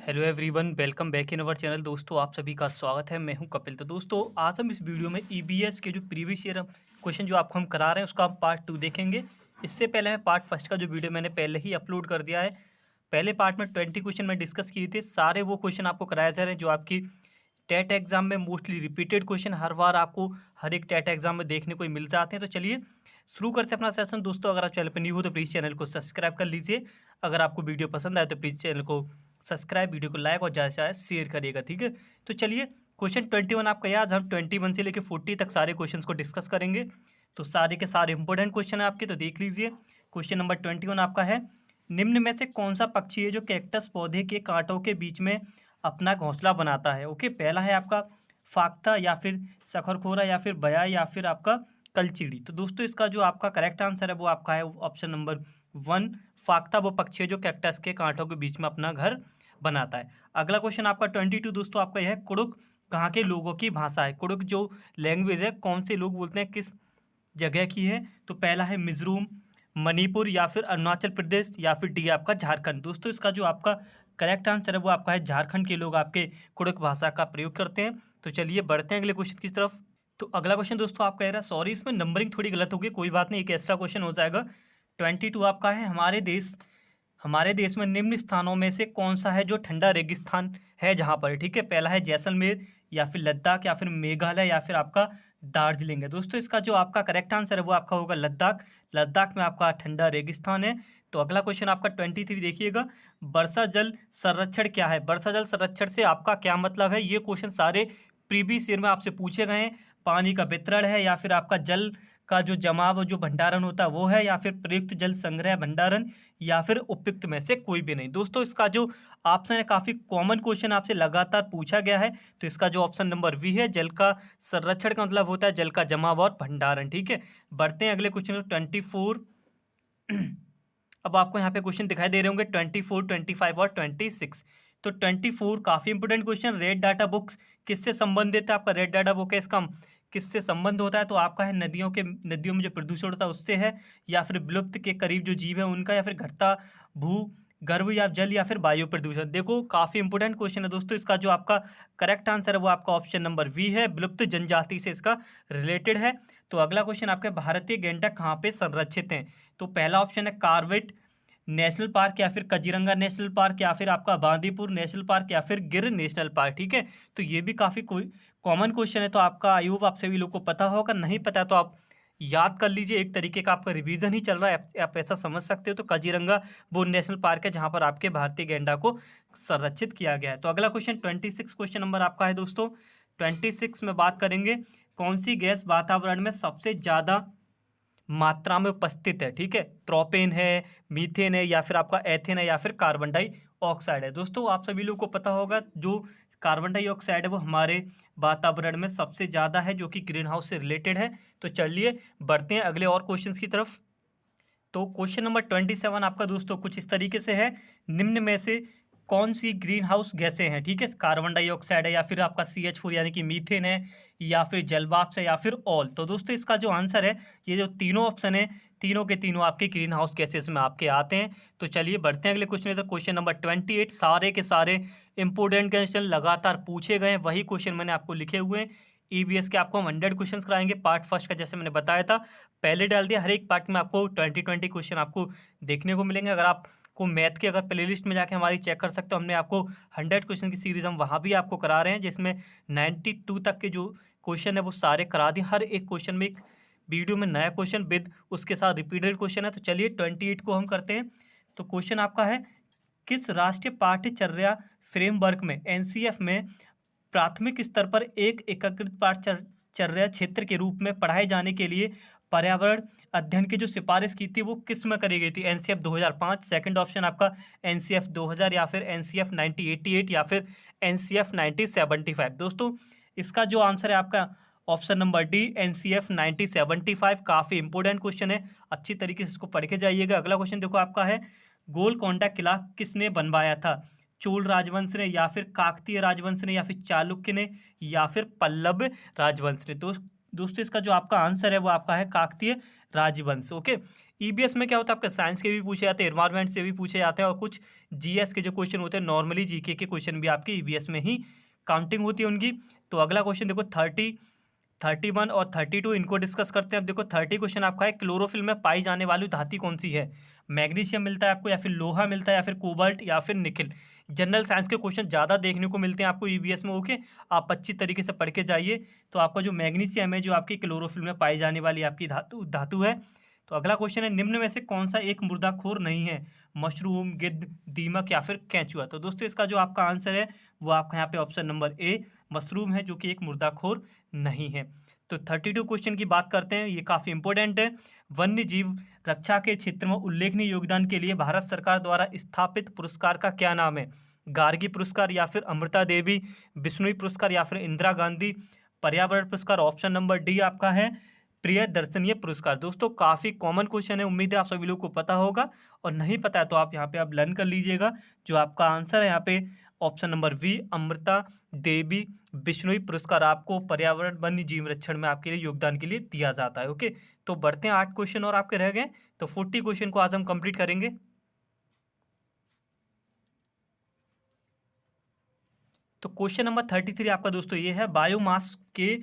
Hello everyone, welcome back in our channel. दोस्तों, आप सभी का स्वागत है। मैं हूं कपिल। तो दोस्तों, आज हम इस वीडियो में ईबीएस के जो प्रीवियस ईयर क्वेश्चन जो आपको हम करा रहे हैं उसका हम पार्ट 2 देखेंगे। इससे पहले मैं पार्ट फर्स्ट का जो वीडियो मैंने पहले ही अपलोड कर दिया है। पहले पार्ट में 20 क्वेश्चन मैं डिस्कस किए थे। सारे वो क्वेश्चन आपको कराए जा रहे हैं जो आपकी टेट एग्जाम में मोस्टली रिपीटेड क्वेश्चन हर बार आपको हर एक टेट एग्जाम में देखने को मिल जाते हैं। तो चलिए शुरू करते हैं अपना सेशन। दोस्तों, अगर आप चैनल पर न्यू हो तो प्लीज़ चैनल को सब्सक्राइब कर लीजिए। अगर आपको वीडियो पसंद आए तो प्लीज़ चैनल को सब्सक्राइब, वीडियो को लाइक और ज़्यादा से ज़्यादा शेयर करिएगा, ठीक है। तो चलिए, क्वेश्चन 21 आपका याद, हम 21 से लेकर 40 तक सारे क्वेश्चन को डिस्कस करेंगे। तो सारे के सारे इंपॉर्टेंट क्वेश्चन है आपके, तो देख लीजिए। क्वेश्चन नंबर 21 आपका है, निम्न में से कौन सा पक्षी है जो कैक्टस पौधे के कांटों के बीच में अपना घोंसला बनाता है। ओके, पहला है आपका फाख्ता, या फिर सखरखोरा, या फिर बया, या फिर आपका कलचिड़ी। तो दोस्तों, इसका जो आपका करेक्ट आंसर है वो आपका है ऑप्शन नंबर 1, फाख्ता वो पक्षी है जो कैक्टस के कांटों के बीच में अपना घर बनाता है। अगला क्वेश्चन आपका 22 दोस्तों आपका यह है, कुड़ुक कहाँ के लोगों की भाषा है। कुड़ुक जो लैंग्वेज है कौन से लोग बोलते हैं, किस जगह की है। तो पहला है मिजोरम, मणिपुर, या फिर अरुणाचल प्रदेश, या फिर डी आपका झारखंड। दोस्तों, इसका जो आपका करेक्ट आंसर है वो आपका है झारखंड के लोग आपके कुड़ुक भाषा का प्रयोग करते हैं। तो चलिए बढ़ते हैं अगले क्वेश्चन की तरफ। तो अगला क्वेश्चन दोस्तों आपका कह रहा है, सॉरी इसमें नंबरिंग थोड़ी गलत होगी, कोई बात नहीं, एक एक्स्ट्रा क्वेश्चन हो जाएगा। 22 आपका है, हमारे देश में निम्न स्थानों में से कौन सा है जो ठंडा रेगिस्तान है जहाँ पर, ठीक है। पहला है जैसलमेर, या फिर लद्दाख, या फिर मेघालय, या फिर आपका दार्जिलिंग है। दोस्तों, इसका जो आपका करेक्ट आंसर है वो आपका होगा लद्दाख। लद्दाख में आपका ठंडा रेगिस्तान है। तो अगला क्वेश्चन आपका 23 देखिएगा, वर्षा जल संरक्षण क्या है। वर्षा जल संरक्षण से आपका क्या मतलब है। ये क्वेश्चन सारे प्रीवियस ईयर में आपसे पूछे गए हैं। पानी का वितरण है, या फिर आपका जल का जो जमाव जो भंडारण होता है वो है, या फिर प्रयुक्त जल संग्रह भंडारण, या फिर उपयुक्त में से कोई भी नहीं। दोस्तों, इसका जो ऑप्शन है काफ़ी कॉमन क्वेश्चन आपसे लगातार पूछा गया है। तो इसका जो ऑप्शन नंबर बी है, जल का संरक्षण का मतलब होता है जल का जमाव और भंडारण, ठीक है। बढ़ते हैं अगले क्वेश्चन 24। अब आपको यहाँ पे क्वेश्चन दिखाई दे रहे होंगे 24, 25 और 26। तो 24 काफ़ी important question, red data books किससे संबंधित है। आपका रेड डाटा बुक है, इसका किससे संबंध होता है। तो आपका है नदियों में जो प्रदूषण होता है उससे है, या फिर विलुप्त के करीब जो जीव है उनका, या फिर घटता भू गर्भ या जल, या फिर वायु प्रदूषण। देखो काफ़ी इंपोर्टेंट क्वेश्चन है दोस्तों। इसका जो आपका करेक्ट आंसर है वो आपका ऑप्शन नंबर वी है, विलुप्त जनजाति से इसका रिलेटेड है। तो अगला क्वेश्चन आपका, भारतीय गैंडक कहाँ पे संरक्षित हैं। तो पहला ऑप्शन है कार्बेट नेशनल पार्क, या फिर काजीरंगा नेशनल पार्क, या फिर आपका बांदीपुर नेशनल पार्क, या फिर गिर नेशनल पार्क, ठीक है। तो ये भी काफ़ी कोई कॉमन क्वेश्चन है। तो आपका आई होप आप सभी लोग को पता होगा, नहीं पता तो आप याद कर लीजिए, एक तरीके का आपका रिवीजन ही चल रहा है, आप ऐसा समझ सकते हो। तो काजीरंगा वो नेशनल पार्क है जहाँ पर आपके भारतीय गैंडा को संरक्षित किया गया है। तो अगला क्वेश्चन 26 क्वेश्चन नंबर आपका है दोस्तों। 26 में बात करेंगे, कौन सी गैस वातावरण में सबसे ज़्यादा मात्रा में उपस्थित है, ठीक है। प्रोपेन है, मीथेन है, या फिर आपका एथेन है, या फिर कार्बन डाइऑक्साइड है। दोस्तों, आप सभी लोगों को पता होगा जो कार्बन डाइऑक्साइड है वो हमारे वातावरण में सबसे ज़्यादा है, जो कि ग्रीन हाउस से रिलेटेड है। तो चलिए बढ़ते हैं अगले और क्वेश्चंस की तरफ। तो क्वेश्चन नंबर 27 आपका दोस्तों कुछ इस तरीके से है, निम्न में से कौन सी ग्रीन हाउस गैसें हैं, ठीक है। कार्बन डाइऑक्साइड है, या फिर आपका CH4 यानी कि मीथेन है, या फिर जलवाष्प है, या फिर ऑल। तो दोस्तों, इसका जो आंसर है, ये जो तीनों ऑप्शन है, तीनों के तीनों आपके ग्रीन हाउस गैसेस में आपके आते हैं। तो चलिए बढ़ते हैं अगले क्वेश्चन की तरफ। क्वेश्चन नंबर 28, सारे के सारे इंपोर्टेंट क्वेश्चन लगातार पूछे गए हैं, वही क्वेश्चन मैंने आपको लिखे हुए हैं। ईबीएस के आपको हम 100 क्वेश्चन कराएंगे। पार्ट फर्स्ट का जैसे मैंने बताया था पहले डाल दिया, हर एक पार्ट में आपको 20 क्वेश्चन आपको देखने को मिलेंगे। अगर आपको मैथ के अगर प्लेलिस्ट में जाके हमारी चेक कर सकते हो, हमने आपको 100 क्वेश्चन की सीरीज हम वहाँ भी आपको करा रहे हैं, जिसमें 92 तक के जो क्वेश्चन है वो सारे करा दिए। हर एक क्वेश्चन में एक वीडियो में नया क्वेश्चन विद उसके साथ रिपीटेड क्वेश्चन है। तो चलिए 28 को हम करते हैं। तो क्वेश्चन आपका है, किस राष्ट्रीय पाठ्यचर्या फ्रेमवर्क में एनसीएफ में प्राथमिक स्तर पर एक एकीकृत पाठ्यचर्या क्षेत्र के रूप में पढ़ाए जाने के लिए पर्यावरण अध्ययन की जो सिफारिश की थी वो किस में करी गई थी। एनसीएफ 2005, सेकंड ऑप्शन आपका एनसीएफ 2000, या फिर एनसीएफ 1988, या फिर एनसीएफ 1975। दोस्तों, इसका जो आंसर है आपका ऑप्शन नंबर डी, एनसीएफ 1975। काफ़ी इंपोर्टेंट क्वेश्चन है, अच्छी तरीके से इसको पढ़ के जाइएगा। अगला क्वेश्चन देखो आपका है, गोलकोंडा किला किसने बनवाया था। चोल राजवंश ने, या फिर काकतीय राजवंश ने, या फिर चालुक्य ने, या फिर पल्लव राजवंश ने। तो दोस्तों, इसका जो आपका आंसर है वो आपका है काकतीय राजवंश। ओके, ईबीएस में क्या होता है, आपके साइंस के भी पूछे जाते हैं, एनवायरमेंट से भी पूछे जाते हैं, और कुछ जीएस के जो क्वेश्चन होते हैं, नॉर्मली जीके के क्वेश्चन भी आपके ईबीएस में ही काउंटिंग होती है उनकी। तो अगला क्वेश्चन देखो 31 और 32 इनको डिस्कस करते हैं। अब देखो 30 क्वेश्चन आपका है, क्लोरोफिल में पाई जाने वाली धातु कौन सी है? मैग्नीशियम मिलता है आपको, या फिर लोहा मिलता है, या फिर कोबाल्ट, या फिर निकिल। जनरल साइंस के क्वेश्चन ज़्यादा देखने को मिलते हैं आपको ईबीएस में। ओके, आप अच्छी तरीके से पढ़ के जाइए। तो आपका जो मैग्नीशियम है, जो आपकी क्लोरोफिल में पाई जाने वाली आपकी धातु है। तो अगला क्वेश्चन है, निम्न में से कौन सा एक मुर्दाखोर नहीं है? मशरूम, गिद्ध, दीमक, या फिर केंचुआ। तो दोस्तों इसका जो आपका आंसर है वो आपका यहाँ पे ऑप्शन नंबर ए मशरूम है, जो कि एक मुर्दाखोर नहीं है। तो 32 क्वेश्चन की बात करते हैं, ये काफ़ी इंपॉर्टेंट है। वन्य जीव रक्षा के क्षेत्र में उल्लेखनीय योगदान के लिए भारत सरकार द्वारा स्थापित पुरस्कार का क्या नाम है? गार्गी पुरस्कार, या फिर अमृता देवी बिश्नोई पुरस्कार, या फिर इंदिरा गांधी पर्यावरण पुरस्कार। ऑप्शन नंबर डी आपका है प्रियदर्शनीय पुरस्कार। दोस्तों काफ़ी कॉमन क्वेश्चन है, उम्मीद है आप सभी लोग को पता होगा, और नहीं पता है तो आप यहाँ पे आप लर्न कर लीजिएगा। जो आपका आंसर है यहाँ पे option number we Amrita Devi Bishnoi पुरस्कार आपको पर्यावरण वन्य जीव रक्षण में आपके लिए योगदान के लिए दिया जाता है। ओके, तो बढ़ते हैं, 8 क्वेश्चन और आपके रह गए, तो 40 क्वेश्चन को आज हम कंप्लीट करेंगे। तो क्वेश्चन नंबर 33 आपका दोस्तों ये है, बायोमास के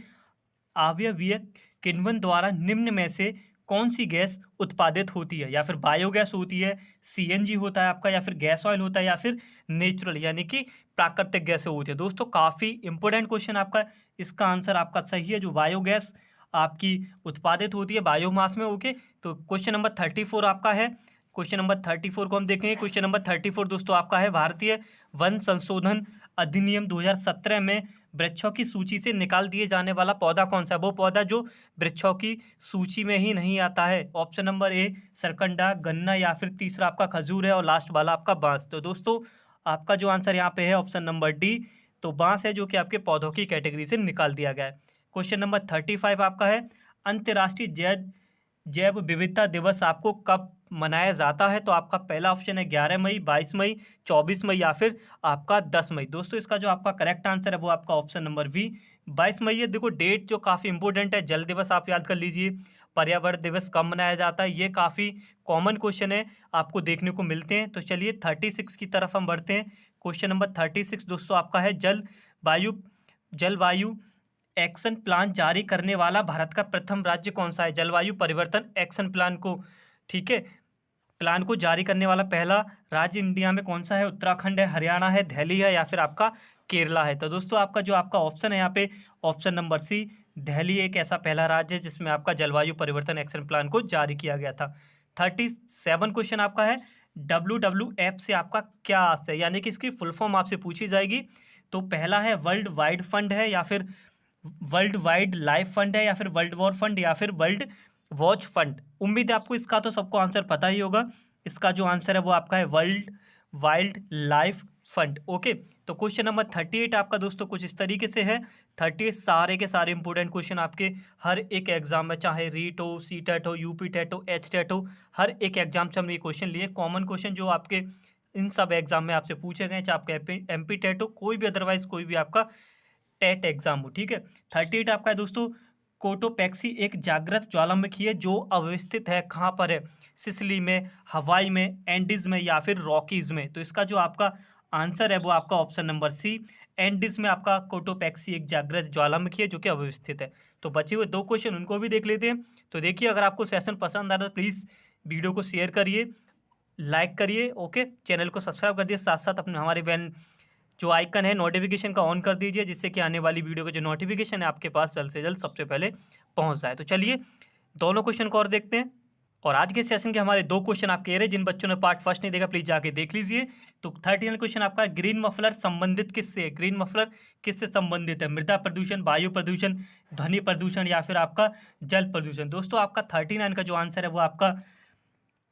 अवयवीय किण्वन द्वारा निम्न में से कौन सी गैस उत्पादित होती है? या फिर बायोगैस होती है, सीएनजी होता है आपका, या फिर गैस ऑयल होता है, या फिर नेचुरल यानी कि प्राकृतिक गैसें होती है। दोस्तों काफ़ी इंपॉर्टेंट क्वेश्चन आपका, इसका आंसर आपका सही है, जो बायोगैस आपकी उत्पादित होती है बायोमास में। ओके, तो क्वेश्चन नंबर 34 आपका है। क्वेश्चन नंबर 34 को हम देखेंगे। क्वेश्चन नंबर 34 दोस्तों आपका है, भारतीय वन संशोधन अधिनियम 2017 में वृक्षों की सूची से निकाल दिए जाने वाला पौधा कौन सा है? वो पौधा जो वृक्षों की सूची में ही नहीं आता है। ऑप्शन नंबर ए सरकंडा, गन्ना, या फिर तीसरा आपका खजूर है, और लास्ट वाला आपका बांस। तो दोस्तों आपका जो आंसर यहाँ पे है ऑप्शन नंबर डी, तो बांस है, जो कि आपके पौधों की कैटेगरी से निकाल दिया गया है। क्वेश्चन नंबर 35 आपका है, अंतर्राष्ट्रीय जैव विविधता दिवस आपको कब मनाया जाता है? तो आपका पहला ऑप्शन है 11 मई, 22 मई, 24 मई, या फिर आपका 10 मई। दोस्तों इसका जो आपका करेक्ट आंसर है वो आपका ऑप्शन नंबर वी 22 मई है। देखो डेट जो काफ़ी इंपॉर्टेंट है, जल दिवस आप याद कर लीजिए, पर्यावरण दिवस कब मनाया जाता है, ये काफ़ी कॉमन क्वेश्चन है, आपको देखने को मिलते हैं। तो चलिए 36 की तरफ हम बढ़ते हैं। क्वेश्चन नंबर 36 दोस्तों आपका है, जलवायु एक्शन प्लान जारी करने वाला भारत का प्रथम राज्य कौन सा है? जलवायु परिवर्तन एक्शन प्लान को, ठीक है, प्लान को जारी करने वाला पहला राज्य इंडिया में कौन सा है? उत्तराखंड है, हरियाणा है, दिल्ली है, या फिर आपका केरला है। तो दोस्तों आपका जो आपका ऑप्शन है यहाँ पे ऑप्शन नंबर सी दिल्ली एक ऐसा पहला राज्य है जिसमें आपका जलवायु परिवर्तन एक्शन प्लान को जारी किया गया था। 37 क्वेश्चन आपका है, WWF से आपका क्या अर्थ है, यानी कि इसकी फुल फॉर्म आपसे पूछी जाएगी। तो पहला है वर्ल्ड वाइड फंड है, या फिर वर्ल्ड वाइड लाइफ फंड है, या फिर वर्ल्ड वॉर फंड, या फिर वर्ल्ड वॉच फंड। उम्मीद है आपको इसका तो सबको आंसर पता ही होगा। इसका जो आंसर है वो आपका है world wild life fund. Okay, तो क्वेश्चन नंबर 38 आपका दोस्तों कुछ इस तरीके से है। 38 सारे के सारे इंपॉर्टेंट क्वेश्चन आपके हर एक एग्जाम में, चाहे रीट हो, सी टेट हो, यूपी टेट हो, एच टेट हो, हर एक एग्जाम से हमने ये क्वेश्चन लिए, कॉमन क्वेश्चन जो आपके इन सब एग्जाम में आपसे पूछे गए, चाहे आपका MP टेट हो, कोई भी अदरवाइज कोई भी आपका टेट एग्जाम हो। ठीक है, 38 आपका है दोस्तों, कोटोपैक्सी एक जागृत ज्वालामुखी है जो अवस्थित है कहाँ पर है? सिसिली में, हवाई में, एंडीज में, या फिर रॉकीज में। तो इसका जो आपका आंसर है वो आपका ऑप्शन नंबर सी एंडीज में आपका कोटोपैक्सी एक जागृत ज्वालामुखी है जो कि अवस्थित है। तो बचे हुए 2 क्वेश्चन उनको भी देख लेते हैं। तो देखिए, अगर आपको सेशन पसंद आ रहा है तो प्लीज़ वीडियो को शेयर करिए, लाइक करिए, ओके, चैनल को सब्सक्राइब कर दिए, साथ साथ अपने हमारे बेल जो आइकन है नोटिफिकेशन का ऑन कर दीजिए, जिससे कि आने वाली वीडियो का जो नोटिफिकेशन है आपके पास जल्द से जल्द सबसे पहले पहुंच जाए। तो चलिए दोनों क्वेश्चन को और देखते हैं। और आज के सेशन के हमारे 2 क्वेश्चन आप कह रहे हैं, जिन बच्चों ने पार्ट फर्स्ट नहीं देखा प्लीज जाके देख लीजिए। तो 39 क्वेश्चन आपका, ग्रीन मफलर संबंधित किससे है? ग्रीन मफलर किससे संबंधित है? मृदा प्रदूषण, वायु प्रदूषण, ध्वनि प्रदूषण, या फिर आपका जल प्रदूषण। दोस्तों आपका 39 का जो आंसर है वो आपका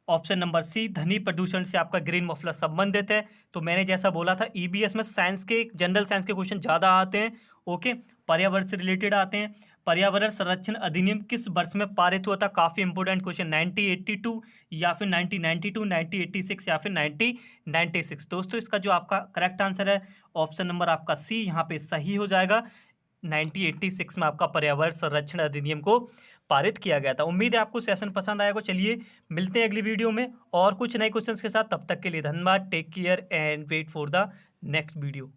ऑप्शन नंबर सी ध्वनि प्रदूषण से आपका ग्रीन मफलर संबंधित है। तो मैंने जैसा बोला था, ईबीएस में साइंस के, जनरल साइंस के क्वेश्चन ज़्यादा आते हैं। ओके, पर्यावरण से रिलेटेड आते हैं। पर्यावरण संरक्षण अधिनियम किस वर्ष में पारित हुआ था? काफ़ी इंपोर्टेंट क्वेश्चन, 1982 या फिर 1992, 1986 या फिर 1996। दोस्तों इसका जो आपका करेक्ट आंसर है ऑप्शन नंबर आपका सी यहाँ पे सही हो जाएगा। 1986 में आपका पर्यावरण संरक्षण अधिनियम को पारित किया गया था। उम्मीद है आपको सेशन पसंद आएगा। चलिए मिलते हैं अगली वीडियो में और कुछ नए क्वेश्चंस के साथ। तब तक के लिए धन्यवाद। Take care and wait for the next video.